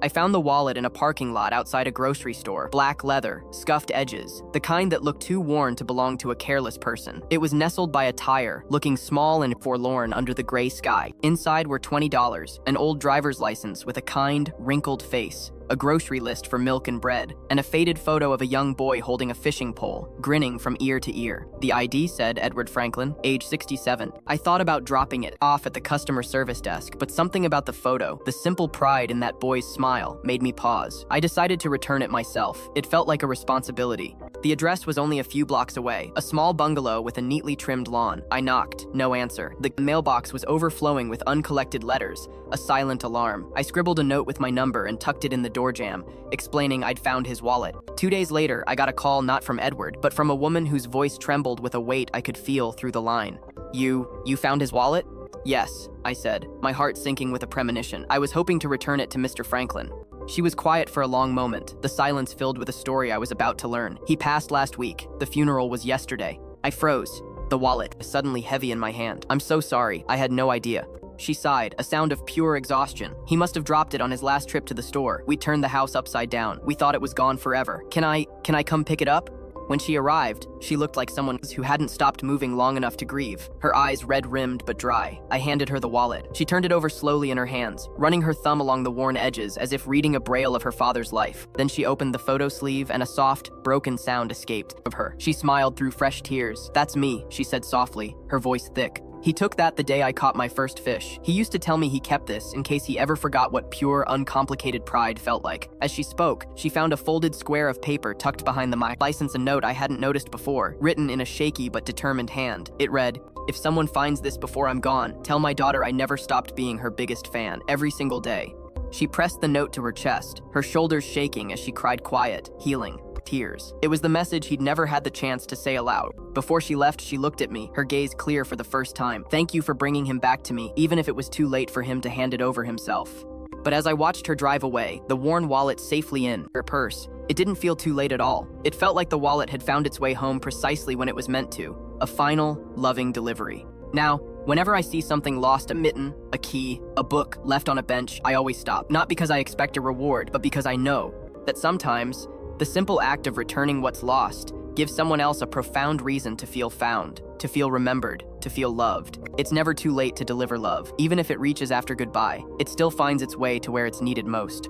I found the wallet in a parking lot outside a grocery store. Black leather, scuffed edges, the kind that looked too worn to belong to a careless person. It was nestled by a tire, looking small and forlorn under the gray sky. Inside were $20, an old driver's license with a kind, wrinkled face, a grocery list for milk and bread, and a faded photo of a young boy holding a fishing pole, grinning from ear to ear. The ID said Edward Franklin, age 67. I thought about dropping it off at the customer service desk, but something about the photo, the simple pride in that boy's smile, made me pause. I decided to return it myself. It felt like a responsibility. The address was only a few blocks away, a small bungalow with a neatly trimmed lawn. I knocked, no answer. The mailbox was overflowing with uncollected letters, a silent alarm. I scribbled a note with my number and tucked it in the door jamb, explaining I'd found his wallet. 2 days later, I got a call not from Edward, but from a woman whose voice trembled with a weight I could feel through the line. You found his wallet? Yes, I said, my heart sinking with a premonition. I was hoping to return it to Mr. Franklin. She was quiet for a long moment, the silence filled with a story I was about to learn. He passed last week. The funeral was yesterday. I froze, the wallet suddenly heavy in my hand. I'm so sorry, I had no idea. She sighed, a sound of pure exhaustion. He must have dropped it on his last trip to the store. We turned the house upside down. We thought it was gone forever. Can I come pick it up? When she arrived, she looked like someone who hadn't stopped moving long enough to grieve, her eyes red-rimmed but dry. I handed her the wallet. She turned it over slowly in her hands, running her thumb along the worn edges as if reading a braille of her father's life. Then she opened the photo sleeve and a soft, broken sound escaped of her. She smiled through fresh tears. "That's me," she said softly, her voice thick. "He took that the day I caught my first fish. He used to tell me he kept this in case he ever forgot what pure, uncomplicated pride felt like." As she spoke, she found a folded square of paper tucked behind the mic. License, a note I hadn't noticed before, written in a shaky but determined hand. It read, "If someone finds this before I'm gone, tell my daughter I never stopped being her biggest fan, every single day." She pressed the note to her chest, her shoulders shaking as she cried quiet, healing tears. It was the message he'd never had the chance to say aloud. Before she left, she looked at me, her gaze clear for the first time. "Thank you for bringing him back to me, even if it was too late for him to hand it over himself." But as I watched her drive away, the worn wallet safely in her purse, it didn't feel too late at all. It felt like the wallet had found its way home precisely when it was meant to. A final, loving delivery. Now, whenever I see something lost, a mitten, a key, a book left on a bench, I always stop. Not because I expect a reward, but because I know that sometimes the simple act of returning what's lost gives someone else a profound reason to feel found, to feel remembered, to feel loved. It's never too late to deliver love. Even if it reaches after goodbye, it still finds its way to where it's needed most.